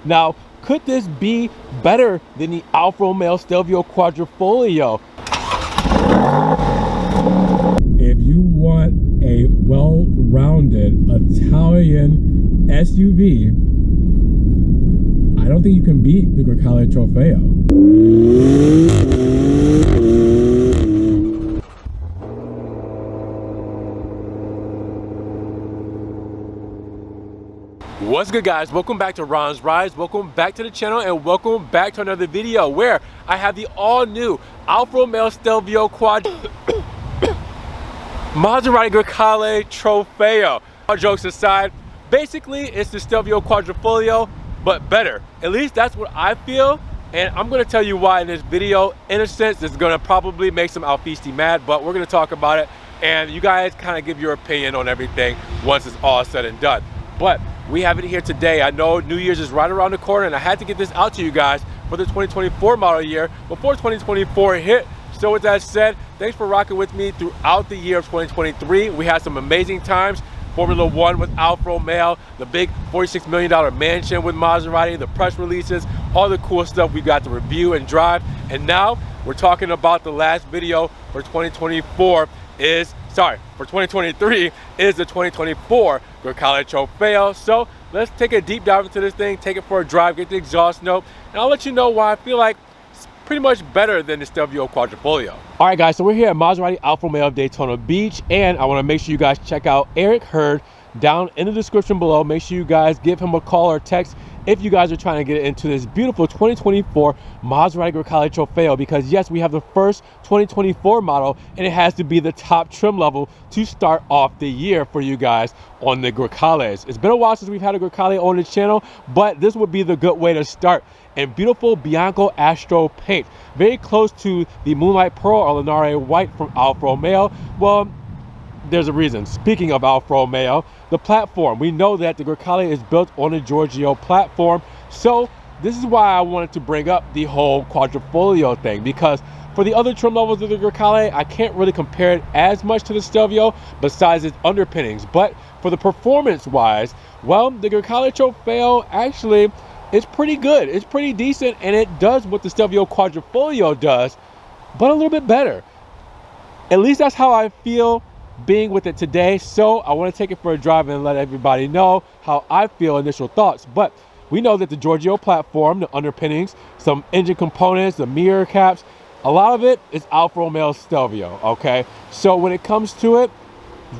Now, could this be better than the Alfa Romeo Stelvio Quadrifoglio? If you want a well-rounded Italian SUV, I don't think you can beat the Grecale Trofeo. What's good, guys? Welcome back to Ron's Rides. Welcome back to the channel and welcome back to another video where I have the all-new Alfa Romeo Stelvio Maserati Grecale Trofeo. All jokes aside, basically it's the Stelvio Quadrifoglio, but better. At least that's what I feel, and I'm gonna tell you why in this video. In a sense, this is gonna probably make some Alfisti mad, but we're gonna talk about it, and you guys kind of give your opinion on everything once it's all said and done. But we have it here today. I know New Year's is right around the corner, and I had to get this out to you guys for the 2024 model year before 2024 hit. So with that said, thanks for rocking with me throughout the year of 2023. We had some amazing times. Formula One with Alfa Romeo, the big $46 million mansion with Maserati, the press releases, all the cool stuff we got to review and drive. And now we're talking about the last video for 2023 is the 2024 Grecale Trofeo. So let's take a deep dive into this thing, take it for a drive, get the exhaust note, and I'll let you know why I feel like it's pretty much better than the Stelvio Quadrifoglio. All right, guys, so we're here at Maserati Alfa Romeo of Daytona Beach, and I want to make sure you guys check out Eric Hurd down in the description below. Make sure you guys give him a call or text if you guys are trying to get into this beautiful 2024 Maserati Grecale Trofeo, because yes, we have the first 2024 model and it has to be the top trim level to start off the year for you guys on the Grecales. It's been a while since we've had a Grecale on the channel, but this would be the good way to start. And beautiful Bianco Astro paint, very close to the Moonlight Pearl or Lunare White from Alfa Romeo. Well, there's a reason. Speaking of Alfa Romeo, the platform, we know that the Grecale is built on a Giorgio platform, so this is why I wanted to bring up the whole Quadrifoglio thing, because for the other trim levels of the Grecale, I can't really compare it as much to the Stelvio besides its underpinnings. But for the performance wise, well, the Grecale Trofeo actually is pretty good. It's pretty decent, and it does what the Stelvio Quadrifoglio does, but a little bit better. At least that's how I feel being with it today. So I want to take it for a drive and let everybody know how I feel, initial thoughts. But we know that the Giorgio platform, the underpinnings, some engine components, the mirror caps, a lot of it is Alfa Romeo Stelvio, okay? So when it comes to it,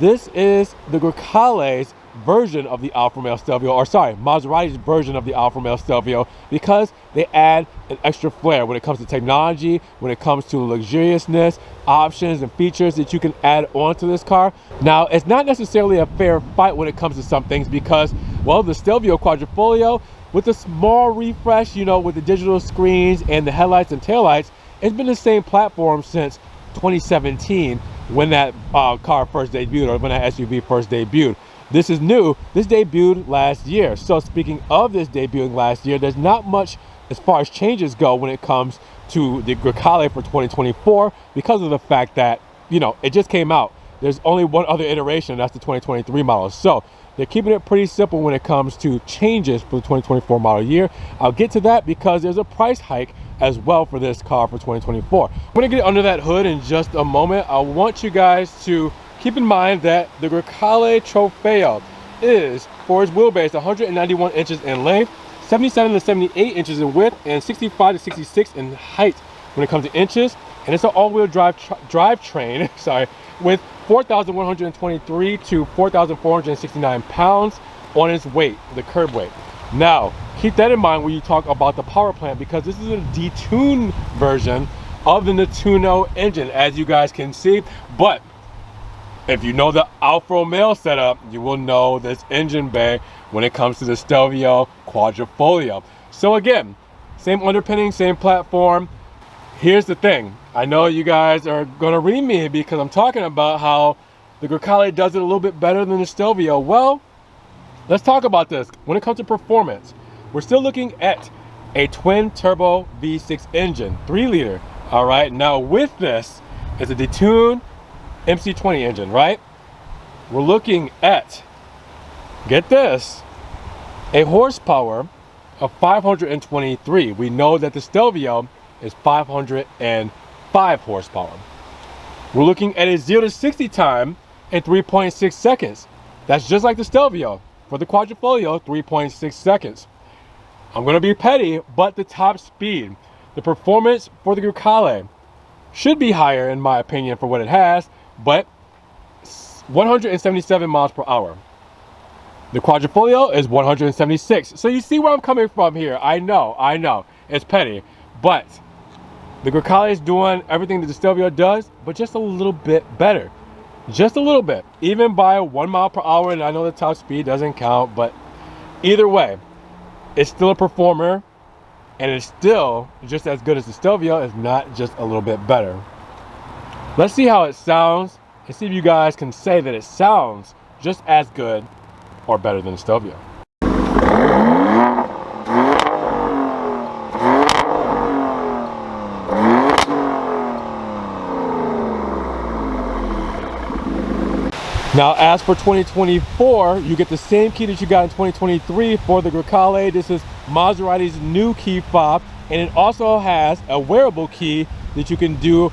this is the Grecale's version of the Alfa Romeo Stelvio, or sorry, Maserati's version of the Alfa Romeo Stelvio, because they add an extra flair when it comes to technology, when it comes to luxuriousness, options and features that you can add onto this car. Now, it's not necessarily a fair fight when it comes to some things because, well, the Stelvio Quadrifoglio, with a small refresh, you know, with the digital screens and the headlights and taillights, it's been the same platform since 2017 when that car first debuted, or when that SUV first debuted. This is new. This debuted last year. So speaking of this debuting last year, there's not much as far as changes go when it comes to the Grecale for 2024 because of the fact that, you know, it just came out. There's only one other iteration, and that's the 2023 model. So they're keeping it pretty simple when it comes to changes for the 2024 model year. I'll get to that because there's a price hike as well for this car for 2024. I'm gonna get under that hood in just a moment. I want you guys to keep in mind that the Grecale Trofeo is, for its wheelbase, 191 inches in length, 77 to 78 inches in width, and 65 to 66 in height when it comes to inches. And it's an all-wheel drive drivetrain, sorry, with 4,123 to 4,469 pounds on its weight, the curb weight. Now, keep that in mind when you talk about the power plant, because this is a detuned version of the Nettuno engine, as you guys can see. But if you know the Alfa Romeo setup, you will know this engine bay when it comes to the Stelvio Quadrifoglio. So again, same underpinning, same platform. Here's the thing. I know you guys are gonna read me because I'm talking about how the Grecale does it a little bit better than the Stelvio. Well, let's talk about this. When it comes to performance, we're still looking at a twin turbo V6 engine, 3-liter. All right, now with this, it's a detuned MC20 engine, right? We're looking at, get this, a horsepower of 523. We know that the Stelvio is 505 horsepower. We're looking at a 0 to 60 time in 3.6 seconds. That's just like the Stelvio. For the Quadrifoglio, 3.6 seconds. I'm going to be petty, but the top speed, the performance for the Grecale should be higher in my opinion for what it has, but 177 miles per hour. The Quadrifoglio is 176. So you see where I'm coming from here. I know, it's petty, but the Grecale is doing everything that the Stelvio does, but just a little bit better. Just a little bit, even by 1 mile per hour, and I know the top speed doesn't count, but either way, it's still a performer, and it's still just as good as the Stelvio, if not just a little bit better. Let's see how it sounds, and see if you guys can say that it sounds just as good or better than the Stelvio. Now, as for 2024, you get the same key that you got in 2023 for the Grecale. This is Maserati's new key fob, and it also has a wearable key that you can do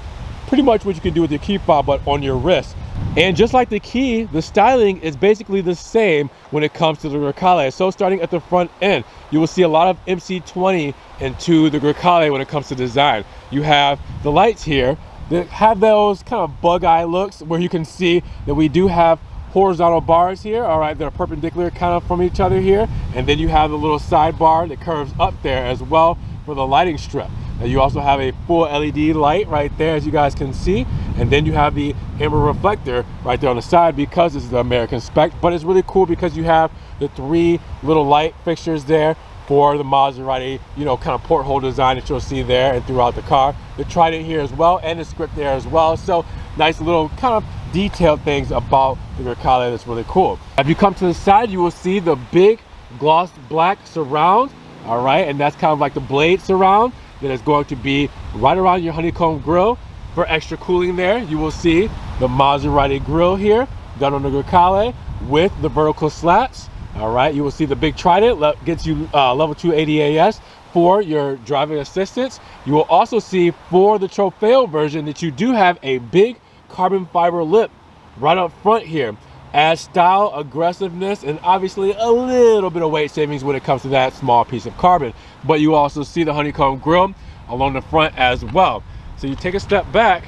pretty much what you can do with your key fob, but on your wrist. And just like the key, the styling is basically the same when it comes to the Grecale. So starting at the front end, you will see a lot of MC20 into the Grecale when it comes to design. You have the lights here that have those kind of bug eye looks where you can see that we do have horizontal bars here, all right, that are perpendicular kind of from each other here. And then you have the little sidebar that curves up there as well for the lighting strip. And you also have a full LED light right there, as you guys can see. And then you have the amber reflector right there on the side because this is the American spec. But it's really cool because you have the 3 little light fixtures there for the Maserati, you know, kind of porthole design that you'll see there and throughout the car. The trident here as well, and the script there as well. So nice little kind of detailed things about the Grecale that's really cool. If you come to the side, you will see the big gloss black surround, all right, and that's kind of like the blade surround that is going to be right around your honeycomb grille for extra cooling there. You will see the Maserati grille here done on the Grecale with the vertical slats. All right, you will see the big trident gets you level 2 ADAS for your driving assistance. You will also see for the Trofeo version that you do have a big carbon fiber lip right up front here. Adds style, aggressiveness, and obviously a little bit of weight savings when it comes to that small piece of carbon. But you also see the honeycomb grille along the front as well. So you take a step back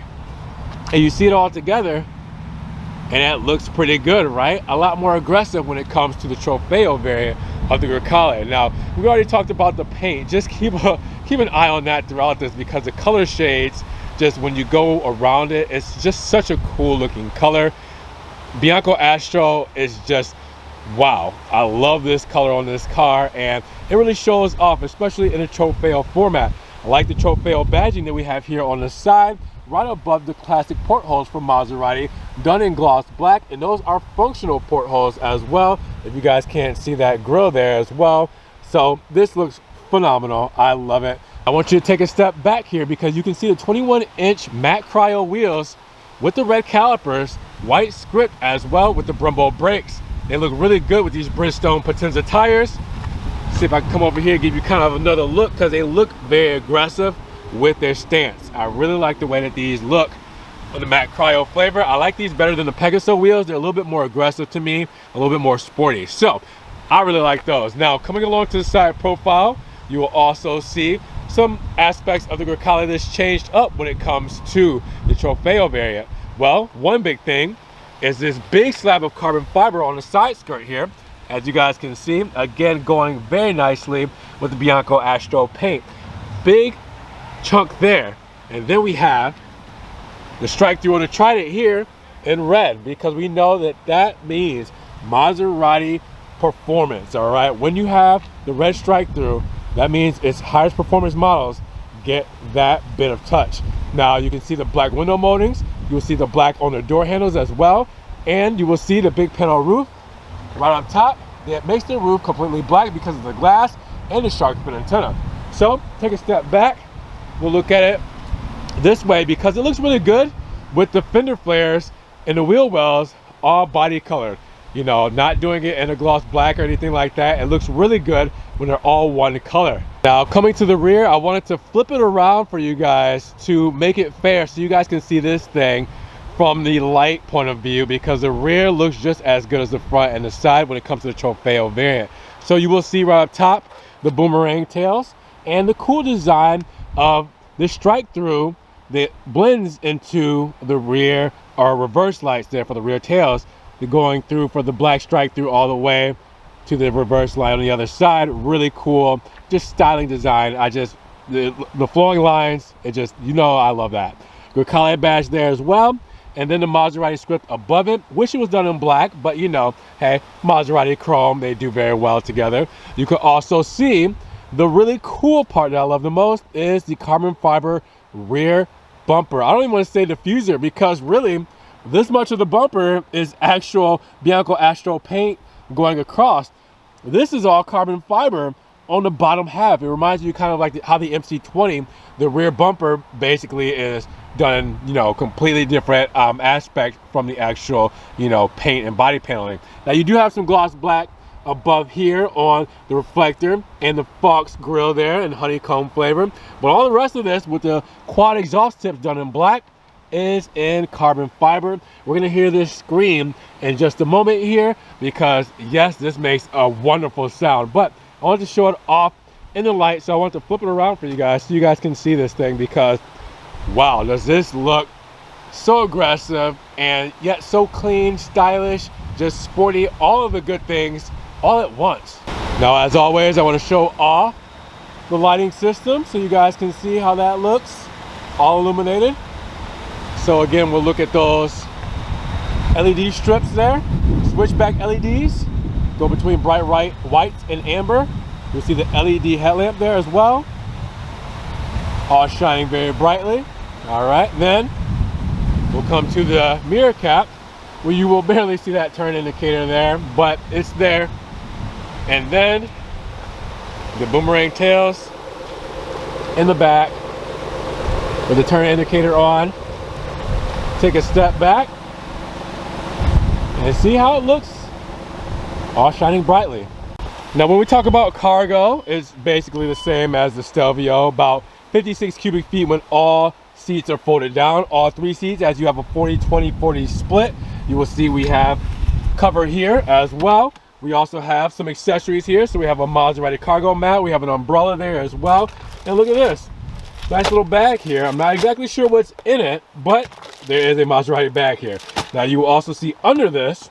and you see it all together, and that looks pretty good, right? A lot more aggressive when it comes to the Trofeo variant of the Grecale. Now, we already talked about the paint. Just keep an eye on that throughout this, because the color shades, just when you go around it, it's just such a cool looking color. Bianco Astro is just, wow. I love this color on this car, and it really shows off, especially in a Trofeo format. I like the Trofeo badging that we have here on the side, right above the classic portholes from Maserati, done in gloss black, and those are functional portholes as well, if you guys can't see that grille there as well. So this looks phenomenal. I love it. I want you to take a step back here, because you can see the 21-inch matte cryo wheels with the red calipers, white script as well with the Brembo brakes. They look really good with these Bridgestone Potenza tires. See if I can come over here and give you kind of another look, because they look very aggressive with their stance. I really like the way that these look on the matte cryo flavor. I like these better than the Pegaso wheels. They're a little bit more aggressive to me, a little bit more sporty. So I really like those. Now, coming along to the side profile, you will also see some aspects of the Grecale that's changed up when it comes to the Trofeo variant. Well, one big thing is this big slab of carbon fiber on the side skirt here, as you guys can see, again going very nicely with the Bianco Astro paint. Big chunk there. And then we have the strike through on the trident here in red, because we know that that means Maserati performance. All right, when you have the red strike through, that means its highest performance models get that bit of touch. Now you can see the black window moldings, you will see the black on the door handles as well, and you will see the big panel roof right on top that makes the roof completely black because of the glass and the shark fin antenna. So take a step back, we'll look at it this way, because it looks really good with the fender flares and the wheel wells all body colored. You know, not doing it in a gloss black or anything like that. It looks really good when they're all one color. Now, coming to the rear, I wanted to flip it around for you guys to make it fair so you guys can see this thing from the light point of view, because the rear looks just as good as the front and the side when it comes to the Trofeo variant. So you will see right up top the boomerang tails and the cool design of the strike through that blends into the rear or reverse lights there for the rear tails. They're going through for the black strike through all the way to the reverse light on the other side. Really cool, just styling design. The flowing lines, it just, you know, I love that. Grecale badge there as well. And then the Maserati script above it. Wish it was done in black, but you know, hey, Maserati chrome, they do very well together. You could also see the really cool part that I love the most is the carbon fiber rear bumper. I don't even want to say diffuser, because really this much of the bumper is actual Bianco Astro paint going across. This is all carbon fiber on the bottom half. It reminds you kind of like how the MC20, the rear bumper basically is done, you know, completely different aspect from the actual, you know, paint and body paneling. Now you do have some gloss black above here on the reflector and the Fox grill there in honeycomb flavor, but all the rest of this with the quad exhaust tips done in black is in carbon fiber. We're gonna hear this scream in just a moment here, because yes, this makes a wonderful sound, but I wanted to show it off in the light, so I want to flip it around for you guys so you guys can see this thing, because wow, does this look so aggressive and yet so clean, stylish, just sporty, all of the good things all at once. Now, as always, I want to show off the lighting system so you guys can see how that looks, all illuminated. So again, we'll look at those LED strips there, switchback LEDs, go between bright white and amber. You'll see the LED headlamp there as well, all shining very brightly. All right, then we'll come to the mirror cap, where you will barely see that turn indicator there, but it's there. And then the boomerang tails in the back with the turn indicator on. Take a step back and see how it looks, all shining brightly. Now, when we talk about cargo, it's basically the same as the Stelvio, about 56 cubic feet when all seats are folded down, all 3 seats, as you have a 40-20-40 split. You will see we have cover here as well. We also have some accessories here. So we have a Maserati cargo mat, we have an umbrella there as well. And look at this, nice little bag here. I'm not exactly sure what's in it, but there is a Maserati bag here. Now you will also see under this,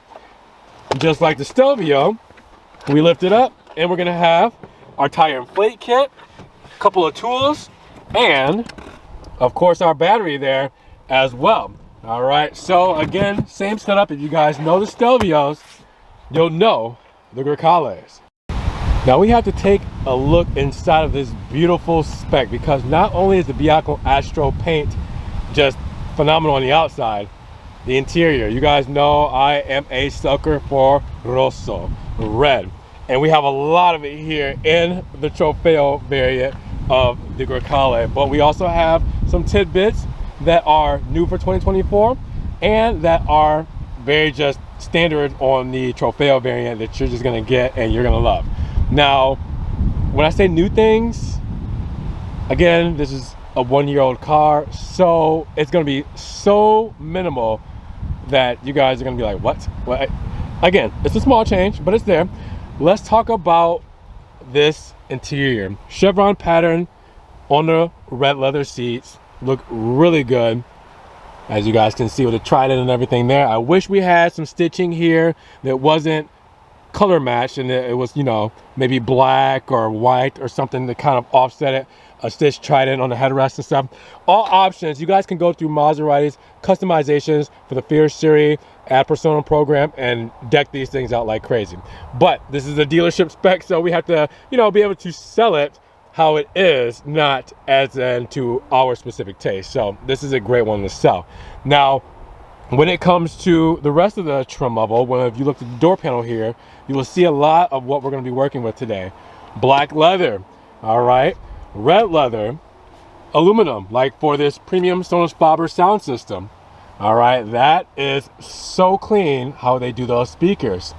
just like the Stelvio, we lift it up and we're gonna have our tire inflate kit, a couple of tools, and of course our battery there as well. All right, so again, same setup. If you guys know the Stelvios, you'll know the Grecales. Now we have to take a look inside of this beautiful spec, because not only is the Bianco Astro paint just phenomenal on the outside, the interior, you guys know I am a sucker for rosso, red, and we have a lot of it here in the Trofeo variant of the Grecale. But we also have some tidbits that are new for 2024 and that are very just standard on the Trofeo variant that you're just gonna get and you're gonna love. Now, when I say new things, again, this is a 1-year-old car, so it's gonna be so minimal that you guys are gonna be like, what? Again, it's a small change, but it's there. Let's talk about this interior. Chevron pattern on the red leather seats, look really good, as you guys can see with the trident and everything there. I wish we had some stitching here that wasn't color matched and it was, you know, maybe black or white or something to kind of offset it. A stitch trident on the headrest and stuff. All options. You guys can go through Maserati's customizations for the Fierce Series, add persona program, and deck these things out like crazy. But this is a dealership spec, so we have to, you know, be able to sell it how it is, not as into our specific taste. So this is a great one to sell. Now, when it comes to the rest of the trim level, well, if you look at the door panel here, you will see a lot of what we're going to be working with today. Black leather, all right, red leather, aluminum, like for this premium Sonos Faber sound system, All right, that is so clean how they do those speakers.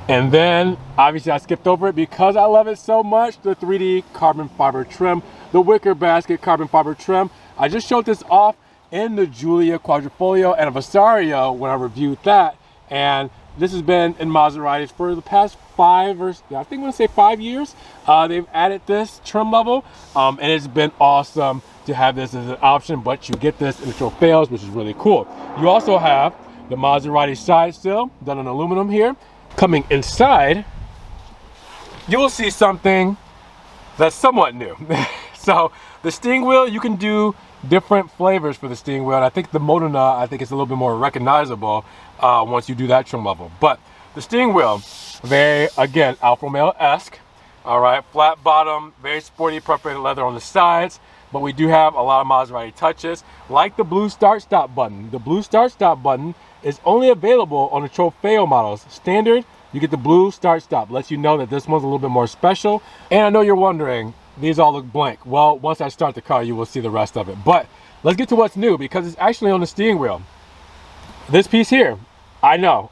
And then obviously I skipped over it because I love it so much, the 3D carbon fiber trim, the wicker basket carbon fiber trim. I just showed this off in the Giulia Quadrifoglio and a Vasario when I reviewed that, and this has been in Maseratis for the past 5 or I think I'm gonna say 5 years. They've added this trim level, and it's been awesome to have this as an option, but you get this in the Trofeos, which is really cool. You also have the Maserati side sill done in aluminum here. Coming inside, you will see something that's somewhat new. So the steering wheel, you can do different flavors for the steering wheel, and I think the Modena, I think it's a little bit more recognizable once you do that trim level. But the steering wheel, very, again, Alfa Romeo-esque. All right, flat bottom, very sporty perforated leather on the sides, but we do have a lot of Maserati touches, like the blue start-stop button. The blue start-stop button is only available on the Trofeo models. Standard, you get the blue start-stop. Lets you know that this one's a little bit more special. And I know you're wondering, these all look blank. Well, once I start the car, you will see the rest of it. But let's get to what's new, because it's actually on the steering wheel. This piece here, I know.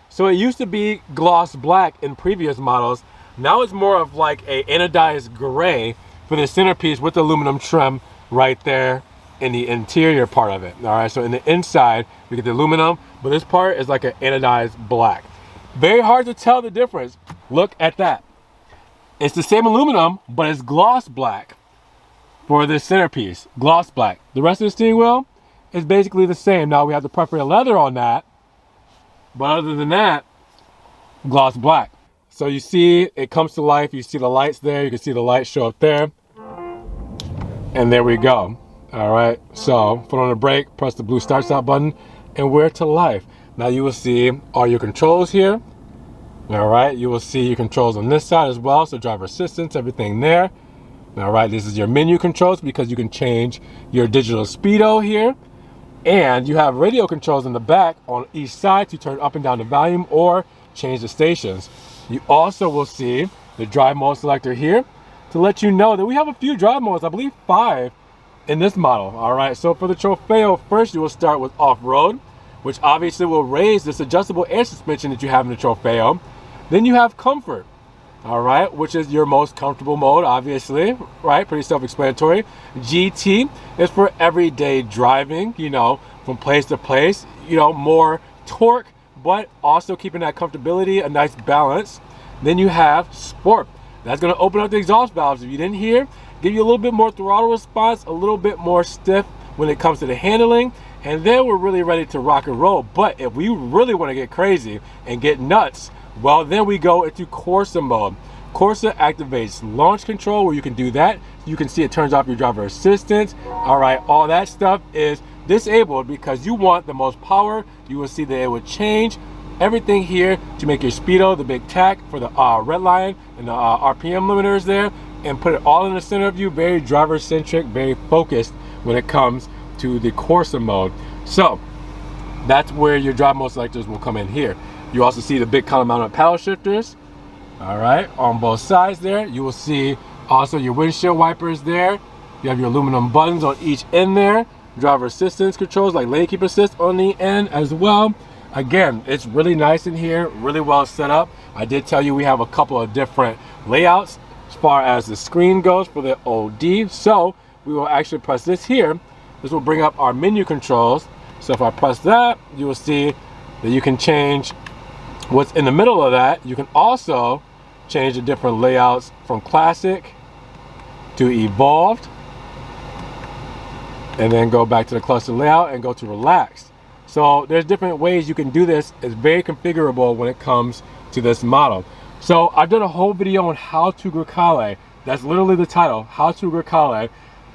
So it used to be gloss black in previous models. Now it's more of like a anodized gray for the centerpiece with the aluminum trim right there in the interior part of it. All right, so in the inside, we get the aluminum, but this part is like an anodized black. Very hard to tell the difference. Look at that. It's the same aluminum, but it's gloss black for this centerpiece, gloss black. The rest of the steering wheel is basically the same. Now we have the perforated leather on that, but other than that, gloss black. So you see it comes to life. You see the lights there. You can see the lights show up there. And there we go. All right, so foot on the brake, press the blue start stop button, and we're to life. Now you will see all your controls here. All right, you will see your controls on this side as well. So driver assistance, everything there. All right, this is your menu controls because you can change your digital speedo here. And you have radio controls in the back on each side to turn up and down the volume or change the stations. You also will see the drive mode selector here to let you know that we have a few drive modes, I believe 5 in this model. All right, so for the Trofeo, first you will start with off-road, which obviously will raise this adjustable air suspension that you have in the Trofeo. Then you have comfort, all right, which is your most comfortable mode, obviously, right? Pretty self-explanatory. GT is for everyday driving, you know, from place to place, you know, more torque, but also keeping that comfortability, a nice balance. Then you have sport. That's going to open up the exhaust valves. If you didn't hear, give you a little bit more throttle response, a little bit more stiff when it comes to the handling, and then we're really ready to rock and roll. But if we really want to get crazy and get nuts, well, then we go into Corsa mode. Corsa activates launch control, where you can do that. You can see it turns off your driver assistance. All right, all that stuff is disabled because you want the most power. You will see that it will change everything here to make your speedo, the big tack for the red line and the RPM limiters there, and put it all in the center of you. Very driver centric, very focused when it comes to the Corsa mode. So that's where your drive mode selectors will come in here. You also see the big column mounted paddle shifters, all right, on both sides there. You will see also your windshield wipers there. You have your aluminum buttons on each end there. Driver assistance controls like lane keep assist on the end as well. Again, it's really nice in here, really well set up. I did tell you we have a couple of different layouts as far as the screen goes for the OD. So we will actually press this here. This will bring up our menu controls. So if I press that, you will see that you can change what's in the middle of that. You can also change the different layouts from classic to evolved, and then go back to the cluster layout and go to relaxed. So there's different ways you can do this. It's very configurable when it comes to this model. So I've done a whole video on how to Grecale. That's literally the title, how to Grecale,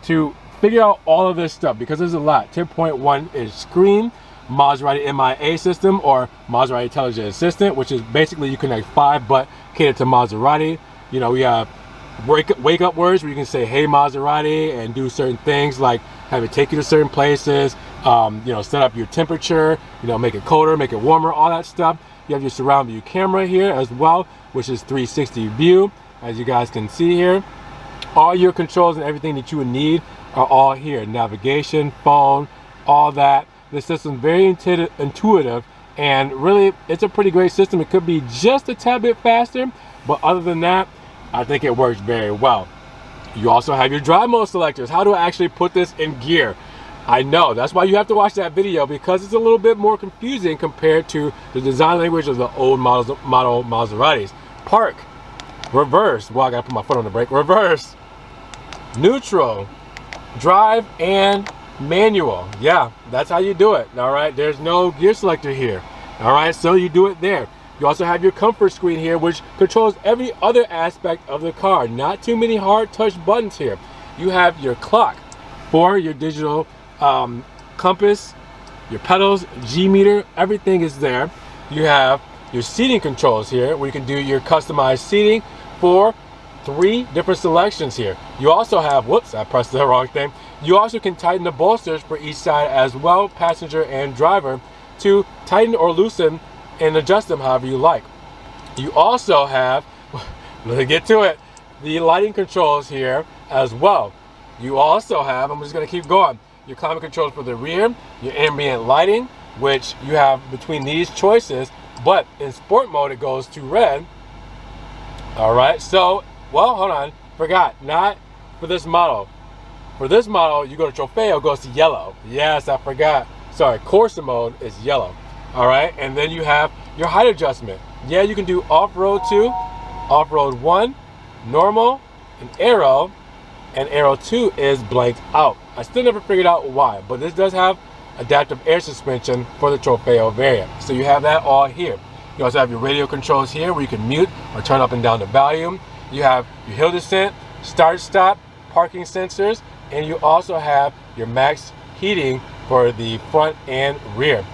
to figure out all of this stuff because there's a lot. 10.1 is screen, Maserati MIA system or Maserati Intelligent Assistant, which is basically you connect 5 but cater to Maserati. You know, we have wake up words where you can say hey Maserati and do certain things like have it take you to certain places, you know, set up your temperature, you know, make it colder, make it warmer, all that stuff. You have your surround view camera here as well, which is 360 view, as you guys can see here. All your controls and everything that you would need are all here. Navigation, phone, all that. the system's very intuitive, and really it's a pretty great system. It could be just a tad bit faster, but other than that, I think it works very well. You also have your drive mode selectors. How do I actually put this in gear? I know, that's why you have to watch that video, because it's a little bit more confusing compared to the design language of the old model Maseratis. Park, reverse, well, I gotta put my foot on the brake, reverse, neutral, drive, and manual. Yeah, that's how you do it. All right, there's no gear selector here. All right, so you do it there. You also have your comfort screen here, which controls every other aspect of the car. Not too many hard touch buttons here. You have your clock for your digital compass, your pedals, G meter, everything is there. You have your seating controls here, where you can do your customized seating for 3 different selections here. You also have, whoops, I pressed the wrong thing. You also can tighten the bolsters for each side as well, passenger and driver, to tighten or loosen and adjust them however you like. You also have, let's get to it, the lighting controls here as well. You also have, I'm just gonna keep going, your climate controls for the rear, your ambient lighting, which you have between these choices, but in sport mode it goes to red. All right, so, well, hold on, forgot, not for this model. For this model, you go to Trofeo, it goes to yellow. Yes, I forgot. Sorry, Corsa mode is yellow. All right, and then you have your height adjustment. Yeah, you can do off-road 2, off-road 1, normal, and Aero 2 is blanked out. I still never figured out why, but this does have adaptive air suspension for the Trofeo variant. So you have that all here. You also have your radio controls here, where you can mute or turn up and down the volume. You have your hill descent, start, stop, parking sensors, and you also have your max heating for the front and rear.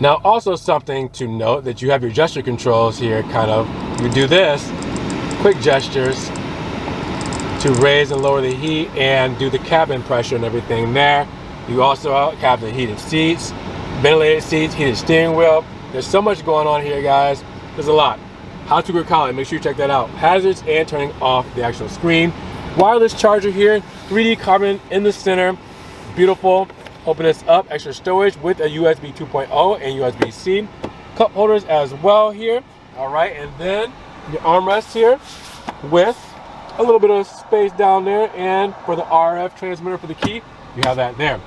Now, also something to note, that you have your gesture controls here, kind of. You do this, quick gestures to raise and lower the heat and do the cabin pressure and everything there. You also have the heated seats, ventilated seats, heated steering wheel. There's so much going on here, guys. There's a lot. How to Grecale, make sure you check that out. Hazards and turning off the actual screen. Wireless charger here, 3D carbon in the center, beautiful. Open this up, extra storage with a USB 2.0 and USB-C. Cup holders as well here. All right, and then your armrest here with a little bit of space down there, and for the RF transmitter for the key, you have that there.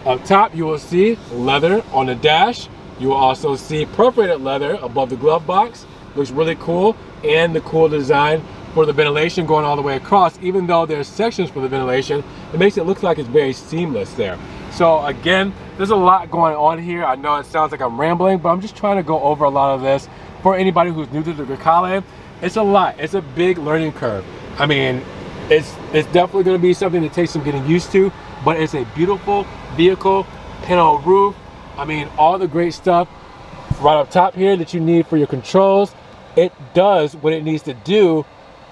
Up top, you will see leather on the dash. You will also see perforated leather above the glove box. Looks really cool, and the cool design for the ventilation going all the way across. Even though there's sections for the ventilation, it makes it look like it's very seamless there. So again, there's a lot going on here. I know it sounds like I'm rambling, but I'm just trying to go over a lot of this for anybody who's new to the Grecale. It's a lot. It's a big learning curve. I mean, it's definitely going to be something that takes some getting used to, but it's a beautiful vehicle, panel roof. I mean, all the great stuff right up top here that you need for your controls. It does what it needs to do,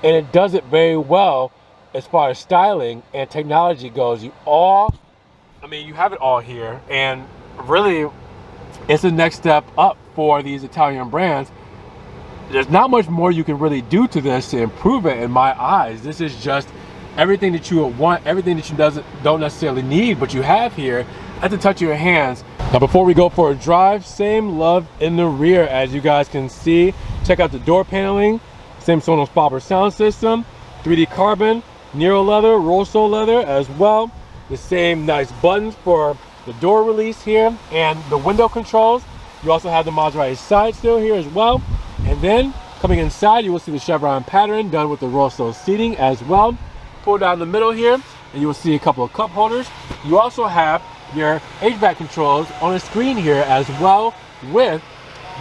and it does it very well as far as styling and technology goes. You have it all here, and really it's the next step up for these Italian brands. There's not much more you can really do to this to improve it in my eyes. This is just everything that you would want, everything that you don't necessarily need, but you have here at the touch of your hands. Now, before we go for a drive, same love in the rear, as you guys can see. Check out the door paneling, same Sonos Faber sound system, 3D carbon, Nero leather, roll sole leather as well. The same nice buttons for the door release here and the window controls. You also have the Maserati side still here as well. And then coming inside, you will see the chevron pattern done with the roll sole seating as well. Pull down the middle here, and you will see a couple of cup holders. You also have your HVAC controls on the screen here as well, with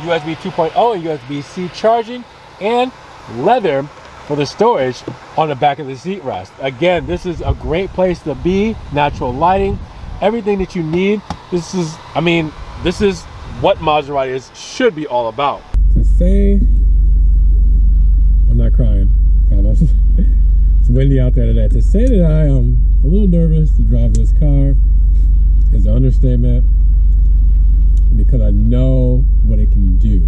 USB 2.0 and USB-C charging, and leather for the storage on the back of the seat rest. Again, this is a great place to be. Natural lighting, everything that you need. This is what Maseratis should be all about. To say, I'm not crying, promise. It's windy out there today. To say that I am a little nervous to drive this car is an understatement, because I know what it can do.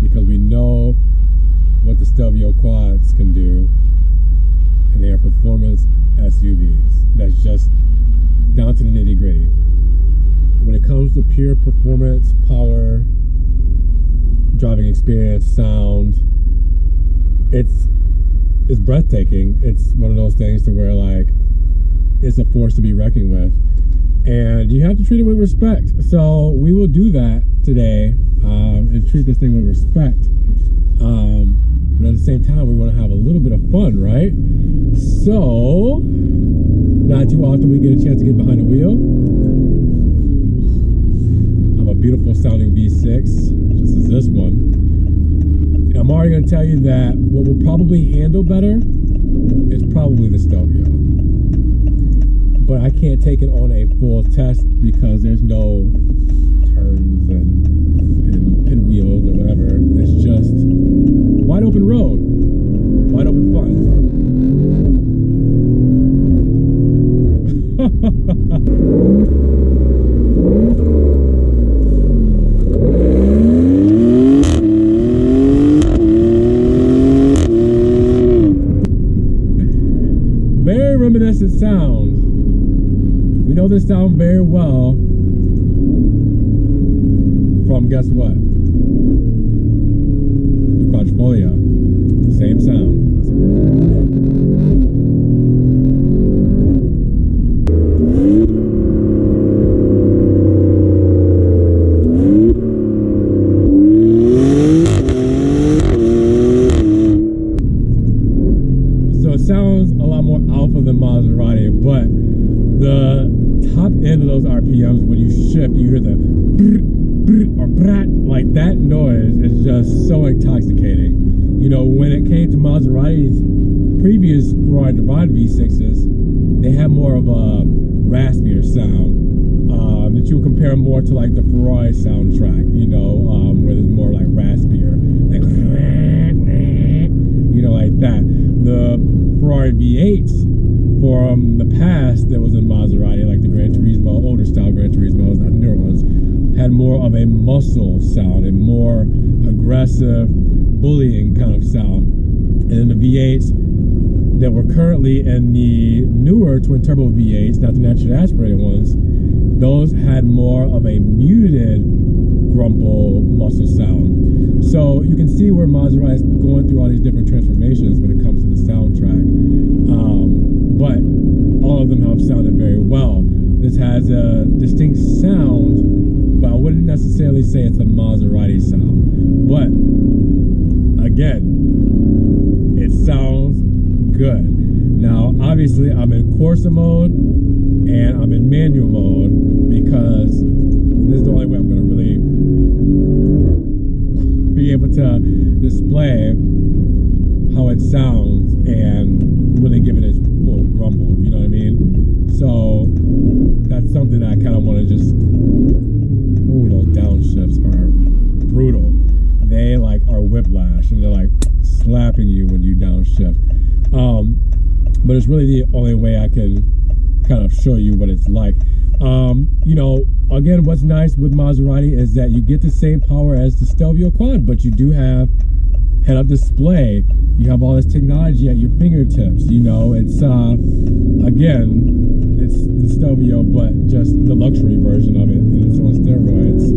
Because we know what the Stelvio quads can do, and they are performance SUVs. That's just down to the nitty-gritty. when it comes to pure performance, power, driving experience, sound, it's breathtaking. It's one of those things to where like it's a force to be reckoned with, and you have to treat it with respect. So we will do that today, and treat this thing with respect. But at the same time, we want to have a little bit of fun, right? So not too often we get a chance to get behind the wheel of a beautiful sounding V6, just as this one. And I'm already going to tell you that what will probably handle better is probably the Stelvio. But I can't take it on a full test because there's no turns and pinwheels or whatever. It's just wide open road, wide open fun. Very reminiscent sound. We know this sound very well from, guess what? The Quadrifoglio. Same sound. So it sounds a lot more Alfa than Maserati, but the top end of those RPMs, when you shift, you hear the brr, brr, or brat, like that noise is just so intoxicating. You know, when it came to Maserati's previous ride V6s, they had more of a raspier sound that you would compare more to like the Ferrari soundtrack, you know, where there's more like raspier, like, you know, like that. The Ferrari V8s from the past that was in Maserati, like the Gran Turismo, older style Gran Turismos, not newer ones, had more of a muscle sound, a more aggressive, bullying kind of sound. And then the V8s that were currently in the newer twin turbo V8s, not the naturally aspirated ones, those had more of a muted grumble muscle sound. So you can see where Maserati is going through all these different transformations when it comes to the soundtrack. But all of them have sounded very well. This has a distinct sound, but I wouldn't necessarily say it's a Maserati sound. But again, it sounds good. Now, obviously, I'm in Corsa mode and I'm in manual mode because this is the only way I'm going to really be able to display how it sounds and really give it its full grumble, you know what I mean? So that's something that I kind of want to just, oh, those downshifts are brutal. They like are whiplash and they're like slapping you when you downshift. But it's really the only way I can kind of show you what it's like. You know, again, what's nice with Maserati is that you get the same power as the Stelvio Quad, but you do have head-up display. You have all this technology at your fingertips. You know, it's again, it's the Stelvio, but just the luxury version of it, and it's on steroids.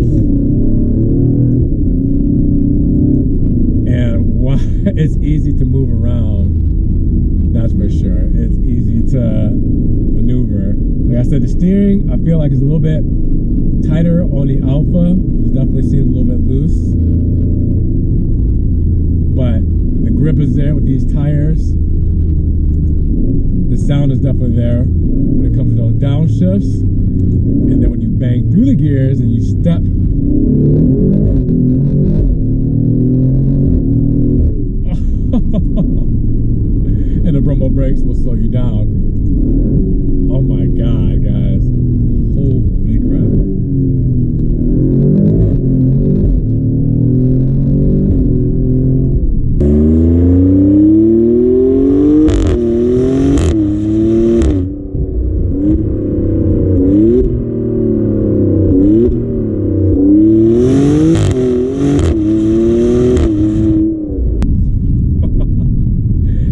And why it's easy to move around, that's for sure. It's easy to maneuver. Like I said, the steering, I feel like it's a little bit tighter on the Alfa. It definitely seems a little bit loose. But the grip is there with these tires. The sound is definitely there when it comes to those downshifts. And then when you bang through the gears and you step, and the Romeo brakes will slow you down. Oh my God, guys. Holy crap.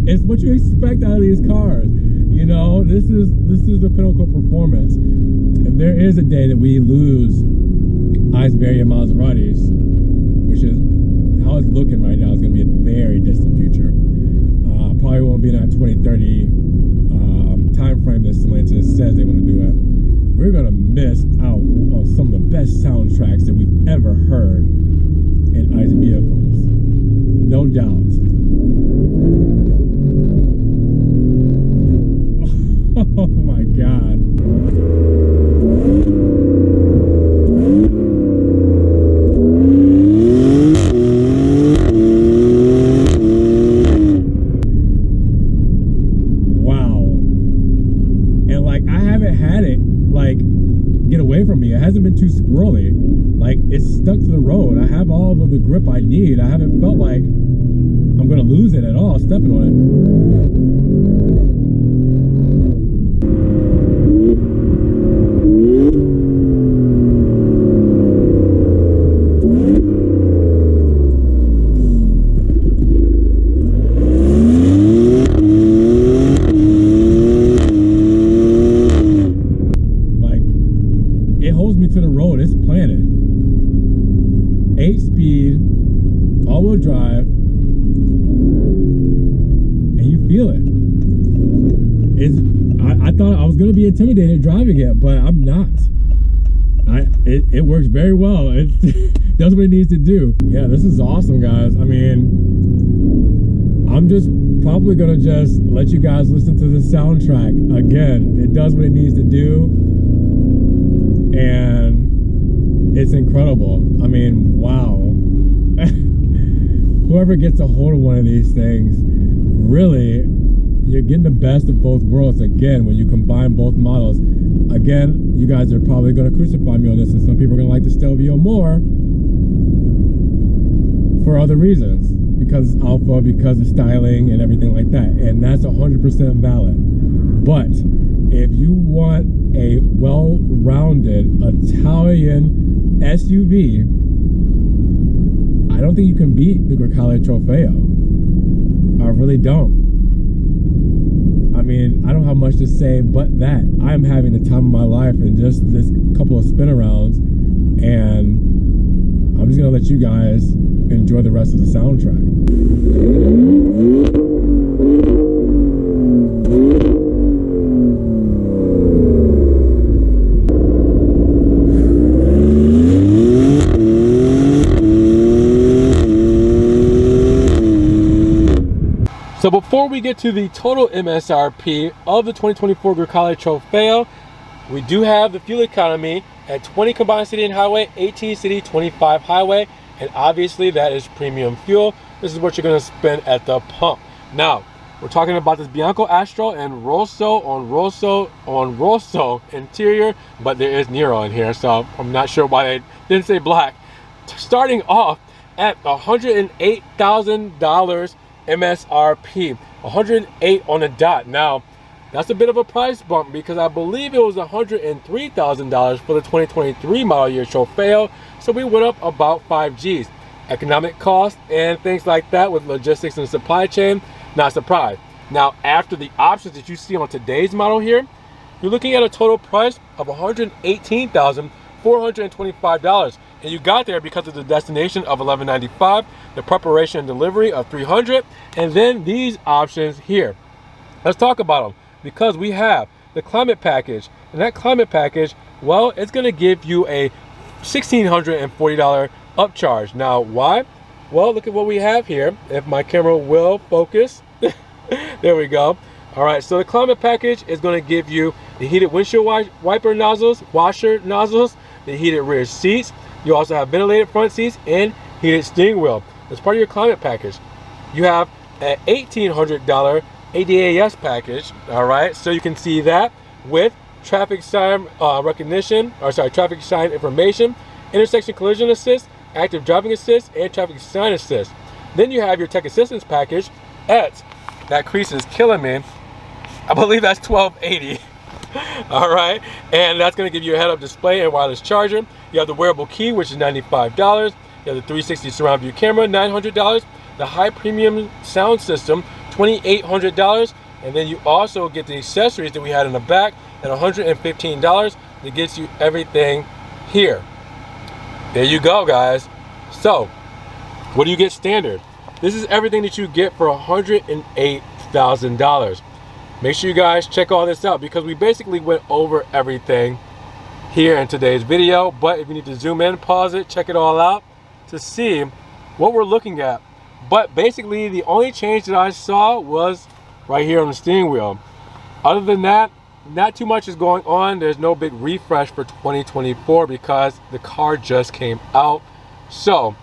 It's what you expect out of these cars. You is the pinnacle performance. If there is a day that we lose ice variant Maseratis, which is how it's looking right now, is going to be in the very distant future. Probably won't be in that 2030 time frame that Stellantis says they want to do it. We're going to miss out on some of the best soundtracks that we've ever heard in ice vehicles. No doubt. Oh my God. Wow. And like, I haven't had it like get away from me. It hasn't been too squirrely. Like, it's stuck to the road. I have all of the grip I need. I haven't felt like I'm gonna lose it at all stepping on it. To the road, it's planted. 8-speed, all-wheel drive, and you feel it. I thought I was going to be intimidated driving it, but I'm not. It works very well. It does what it needs to do. Yeah, this is awesome, guys. I mean, I'm just probably going to just let you guys listen to the soundtrack. Again, it does what it needs to do. And it's incredible. I mean, wow. Whoever gets a hold of one of these things, really, you're getting the best of both worlds again when you combine both models. Again, you guys are probably going to crucify me on this, and some people are going to like the Stelvio more for other reasons. Because it's Alfa, because of styling and everything like that. And that's 100% valid. But if you want a well-rounded Italian SUV, I don't think you can beat the Grecale Trofeo. I really don't. I mean, I don't have much to say but that. I'm having the time of my life in just this couple of spin arounds, and I'm just gonna let you guys enjoy the rest of the soundtrack. So before we get to the total MSRP of the 2024 Grecale Trofeo, we do have the fuel economy at 20 combined city and highway, 18 city, 25 highway, and obviously that is premium fuel. This is what you're going to spend at the pump. Now, we're talking about this Bianco Astro and Rosso on Rosso interior, but there is Nero in here, so I'm not sure why they didn't say black. Starting off at $108,000 MSRP, 108 on the dot. Now, that's a bit of a price bump because I believe it was $103,000 for the 2023 model year Trofeo, so we went up about 5 G's. Economic cost and things like that with logistics and supply chain, not surprised. Now, after the options that you see on today's model here, you're looking at a total price of $118,425, and you got there because of the destination of $1,195, the preparation and delivery of $300, and then these options here. Let's talk about them, because we have the climate package, and that climate package, well, it's going to give you a $1,640 upcharge. Now, why? Well, look at what we have here. If my camera will focus, there we go. All right, so the climate package is going to give you the heated windshield wiper nozzles, washer nozzles, the heated rear seats. You also have ventilated front seats and heated steering wheel. As part of your climate package, you have an $1,800 ADAS package. All right, so you can see that with traffic sign recognition, or sorry, traffic sign information, intersection collision assist, active driving assist, and traffic sign assist. Then you have your tech assistance package at, that crease is killing me, I believe that's $1,280. All right, and that's going to give you a head-up display and wireless charger. You have the wearable key, which is $95. You have the 360 surround view camera, $900. The high premium sound system, $2,800. And then you also get the accessories that we had in the back at $115 that gets you everything here. There you go, guys. So, what do you get standard? This is everything that you get for $108,000. Make sure you guys check all this out because we basically went over everything here in today's video. But if you need to zoom in, pause it, check it all out to see what we're looking at. But basically, the only change that I saw was right here on the steering wheel. Other than that, not too much is going on. There's no big refresh for 2024 because the car just came out. So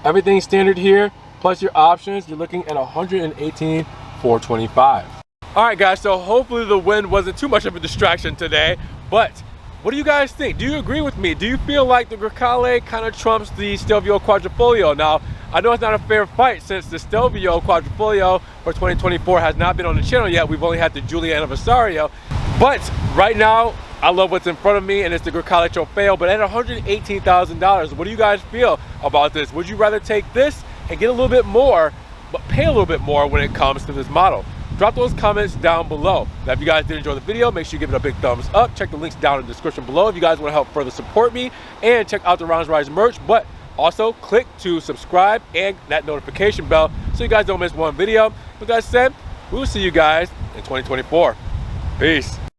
everything's standard here, plus your options, you're looking at $118,425. All right, guys, so hopefully the wind wasn't too much of a distraction today, but what do you guys think? Do you agree with me? Do you feel like the Grecale kind of trumps the Stelvio Quadrifoglio? Now, I know it's not a fair fight since the Stelvio Quadrifoglio for 2024 has not been on the channel yet. We've only had the Giulia Anniversario. But right now, I love what's in front of me, and it's the Grecale Trofeo. But at $118,000, what do you guys feel about this? Would you rather take this and get a little bit more, but pay a little bit more when it comes to this model? Drop those comments down below. Now, if you guys did enjoy the video, make sure you give it a big thumbs up. Check the links down in the description below if you guys want to help further support me, and check out the Rounds Rise merch. But also click to subscribe and that notification bell so you guys don't miss one video. With that said, we will see you guys in 2024. Peace.